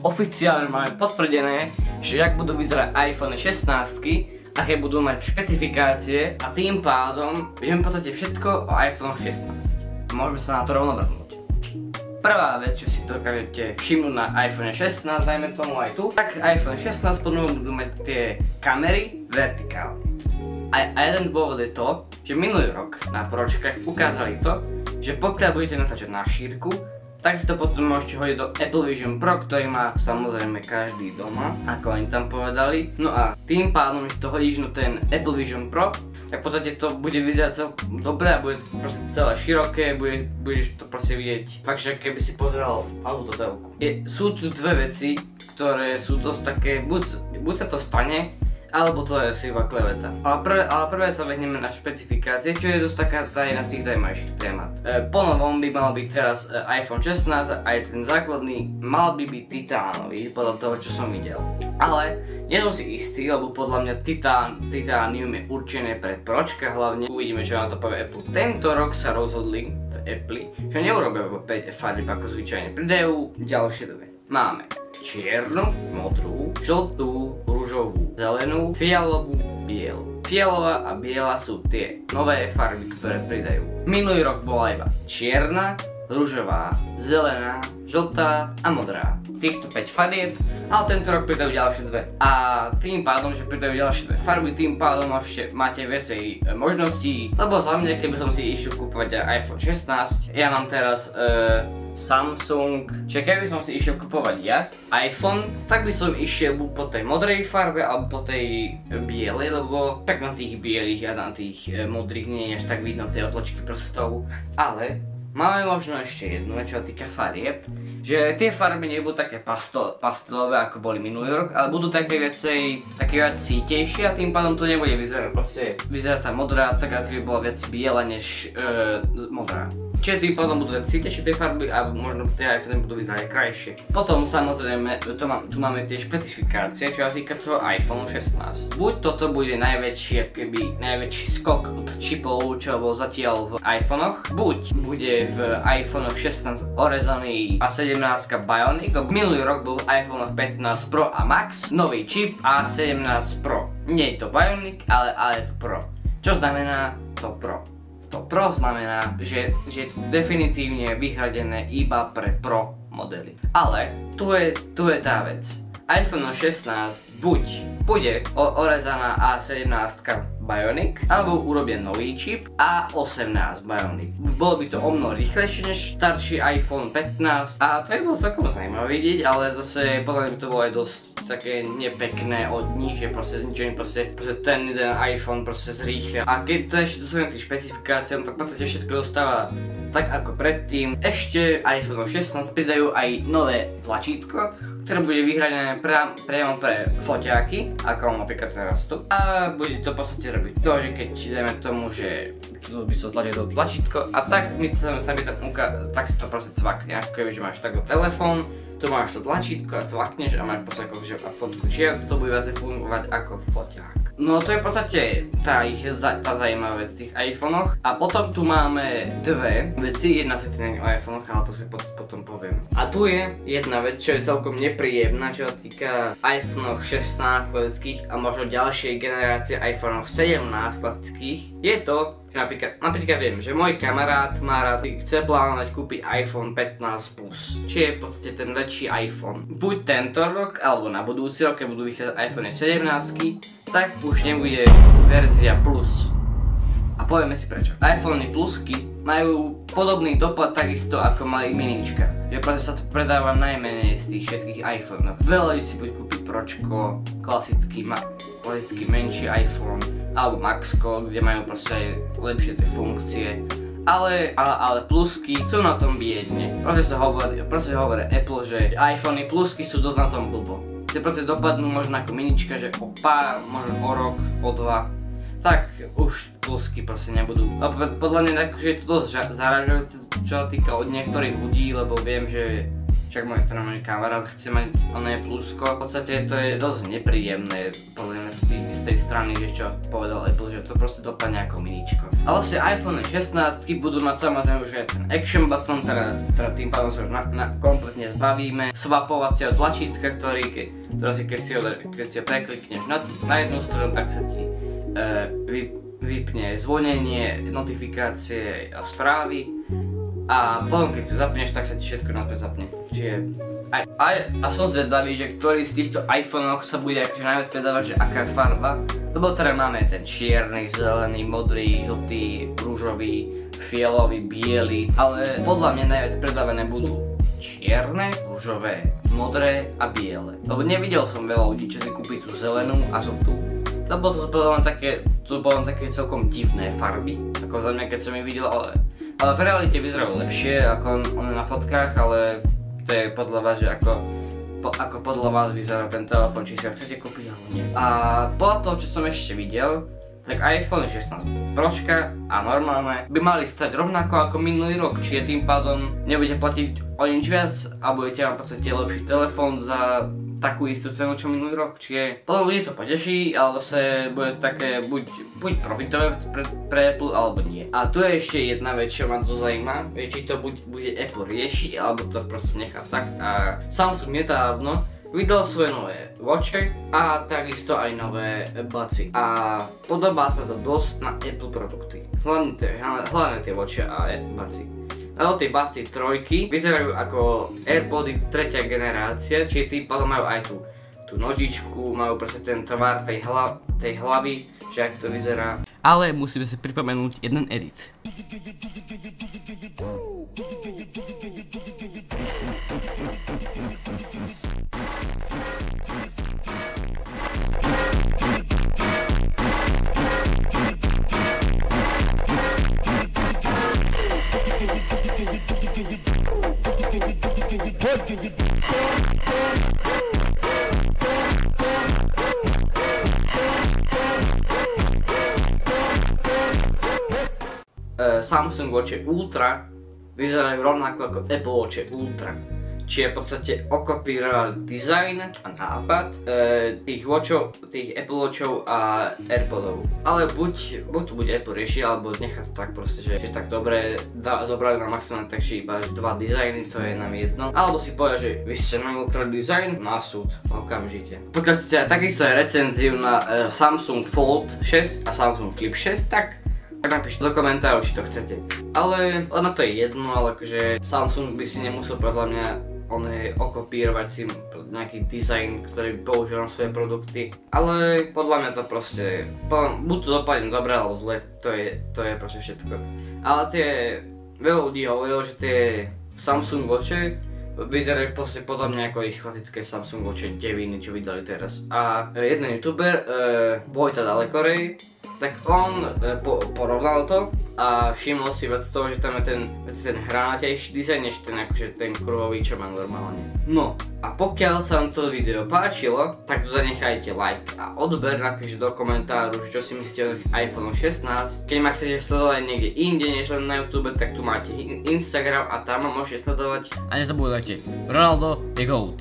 oficiálne máme potvrdené, že jak budú vyzerať iPhone 16, aké budú mať špecifikácie a tým pádom vieme v podstate všetko o iPhone 16. Môžeme sa na to rovno vrhnúť. Prvá vec, čo si dokážete všimnúť na iPhone 16, dajme tomu aj tu, tak iPhone 16 podľa budú mať tie kamery vertikálne. A jeden dôvod je to, že minulý rok na Pročkách ukázali to, že pokiaľ budete natáčať na šírku, tak si to potom môžete hodiť do Apple Vision Pro, ktorý má samozrejme každý doma, ako oni tam povedali. No a tým pádom, že si to hodíš na ten Apple Vision Pro, tak v podstate to bude vyzerať celkom dobre a bude proste celé široké, budeš to proste vidieť fakt, že keby si pozeral autotelku. Sú tu dve veci, ktoré sú dosť také, buď sa to stane, alebo to je si iba kleveta. Ale prvé sa vehneme na špecifikácie, čo je dosť taká jedna z tých zaujímavejších témat. Po novom by mal byť teraz iPhone 16, aj ten základný mal by byť titánový, podľa toho, čo som videl. Ale nie som si istý, lebo podľa mňa titánium je určené pre Pročka hlavne. Uvidíme, čo na to povie Apple. Tento rok sa rozhodli v Apple, že neurobia 5 farieb ako zvyčajne. Pridajú ďalšie dve. Máme čiernu, modrú, žltú, ružovú, zelenú, fialovú, bielu. Fialová a biela sú tie nové farby, ktoré pridajú. Minulý rok bola iba čierna, ružová, zelená, žltá a modrá. Týchto 5 farieb, ale tento rok pridajú ďalšie dve. A tým pádom, že pridajú ďalšie dve farby, tým pádom máte viacej možností. Lebo za mňa, keby som si išiel kúpovať iPhone 16, ja mám teraz Samsung, čiže keby som si išiel kupovať ja iPhone, tak by som išiel buď po tej modrej farbe alebo po tej bielej, lebo tak na tých bielých a na tých modrých nie je až tak vidno tie otlačky prstov. Ale máme možno ešte jednu vec, čo sa týka farieb, že tie farby nebudú také pastelové ako boli minulý rok, ale budú také viac cítejšie a tým pádom to nebude vyzerať, proste vyzerá tá modrá tak, ako by bola viac biela než modrá. Čiže tým pádom budú viac cítejšie tie farby a možno tie iPhone budú vyzerať krajšie. Potom samozrejme tu máme tie špecifikácie, čo sa týka toho iPhone 16. Buď toto bude najväčší skok od čipov, čo bol zatiaľ v iPhonech, buď bude v iPhone 16 orezaný A17 Bionic, lebo minulý rok bol v iPhone 15 Pro a Max nový čip A17 Pro. Nie je to Bionic, ale je to Pro. Čo znamená to Pro? To Pro znamená, že je definitívne vyhradené iba pre Pro modely. Ale tu je tá vec. iPhone 16 buď bude orezaná A17 Bionic, alebo urobia nový čip A18 Bionic. Bolo by to o mnoho rýchlejšie než starší iPhone 15 a to je bolo celkom zaujímavé vidieť, ale zase podľa mňa by to bolo aj dosť také nepekné od nich, že proste zničený proste ten jeden iPhone proste zrýchlia. A keď to ešte dostaneme tých špecifikácií, tak v podstate všetko dostáva tak ako predtým. Ešte iPhone 16 pridajú aj nové tlačítko, ktoré bude vyhradené priamo pre foťáky, ako napríklad teraz tu. A bude to v podstate robiť to, že keď dajme tomu, že tu by sa zlačil to tlačítko a tak my sa mi tam tak si to proste cvakne, ako keby, že máš takto telefón, tu máš to tlačítko a cvakneš a máš v podstate akože fotku, čiže to bude viacej fungovať ako foťák. No to je v podstate tá zaujímavá vec v tých iPhonech. A potom tu máme dve veci, jedna síce nie o iPhonech, ale to si potom poviem. A tu je jedna vec, čo je celkom nepríjemná, čo sa týka iPhone 16 klasických a možno ďalšej generácie iPhone 17 klasických. Je to, že napríklad viem, že môj kamarát má rád, chce plánovať kúpiť iPhone 15 Plus, či je v podstate ten väčší iPhone. Buď tento rok, alebo na budúci rok, keď budú vychádzať iPhone 17, tak už nebude verzia Plus. A povieme si prečo. iPhone Plusky majú podobný dopad takisto ako mali minička. Že proste sa to predáva najmenej z tých všetkých iPhone. Veľa ľudí si bude kúpiť Pročko, klasický menší iPhone, alebo Maxko, kde majú proste lepšie tie funkcie. Ale plusky sú na tom biedne. Proste hovorí Apple, že iPhone plusky sú dosť na tom blbo. Tie proste dopadnú možno ako minička, že o pár, možno o rok, o dva, tak už plusky proste nebudú. A podľa mňa akože je to dosť zaražujúce, čo sa týka od niektorých ľudí, lebo viem, že však môj kamarát chce mať oné plusko. V podstate to je dosť nepríjemné, podľa mňa z tej strany, že čo povedal Apple, že to proste dopadne ako miničko. A vlastne iPhone 16 budú mať samozrejme už aj ten action button, teda tým pádom sa už kompletne zbavíme swapovacieho tlačítka, ktorý keď si ho preklikneš na jednu stranu, tak sa ti vypne zvonenie, notifikácie a správy. A potom keď to zapneš, tak sa ti všetko naspäť zapne. Čiže a som zvedavý, že ktorý z týchto iPhone-och sa bude akože najviac predávať, že aká farba. Lebo teda máme ten čierny, zelený, modrý, žltý, rúžový, fialový, biely. Ale podľa mňa najviac predávané budú čierne, rúžové, modré a biele. Lebo nevidel som veľa ľudí, čo si kúpi tú zelenú a žltú. Lebo to sú podľa mňa také celkom divné farby. Ako za mňa, keď som ich videl, ale v realite vyzerajú lepšie ako na fotkách, ale to je podľa vás, že ako podľa vás vyzerá ten telefón, či si ho chcete kúpiť alebo nie. A podľa toho, čo som ešte videl, tak iPhone 16 Pročka a normálne by mali stať rovnako ako minulý rok, čiže tým pádom nebudete platiť o nič viac a budete mať v podstate lepší telefón za takú istú cenu, čo minulý rok, čiže potom ľudí to poteší, ale zase bude to také buď profitové pre Apple, alebo nie. A tu je ešte jedna vec, čo ma to zaujíma, či to bude Apple riešiť, alebo to proste nechá tak. A Samsung nedávno vydal svoje nové watche a takisto aj nové budsy. A podobá sa to dosť na Apple produkty. Hlavne tie watche a budsy. Ale tie Budsy 3 vyzerajú ako AirPody 3. generácia, čiže tým pádom majú aj tú nožičku, majú proste ten tvar tej hlavy, že ak to vyzerá. Ale musíme si pripomenúť jeden edit. Samsung Watch Ultra vyzerajú rovnako ako Apple Watch Ultra. Čiže v podstate okopírovali dizajn a nápad tých Apple Watchov a AirPodov. Ale buď to bude Apple riešiť, alebo nechá to tak proste, že tak dobre zobrali na maximálne, takže iba dva dizajny, to je nám jedno. Alebo si povedia, že vy ste nám ukradli dizajn, na súd, okamžite. Pokiaľ chcete takisto aj recenziu na Samsung Fold 6 a Samsung Flip 6, tak napíšte do komentárov, či to chcete. Ale ono to je jedno, ale akože Samsung by si nemusel podľa mňa okopírovať si nejaký dizajn, ktorý použil na svoje produkty. Ale podľa mňa to proste, buď to dopadne dobre alebo zle, to je proste všetko. Ale veľa ľudí hovorilo, že tie Samsung Watche vyzerajú proste podobne ako ich klasické Samsung Watche 9, čo vydali teraz. A jeden youtuber, Vojta Dalekorej, tak on porovnal to a všimol si vec z toho, že tam je ten hranatejší dizajn, než ten kruhový, čo má normálne. No a pokiaľ sa vám to video páčilo, tak tu zanechajte like a odber, napíšte do komentáru, čo si myslíte o iPhone 16. Keď ma chcete sledovať niekde inde než len na YouTube, tak tu máte Instagram a tam ma môžete sledovať. A nezabúdajte, Ronaldo je GOAT.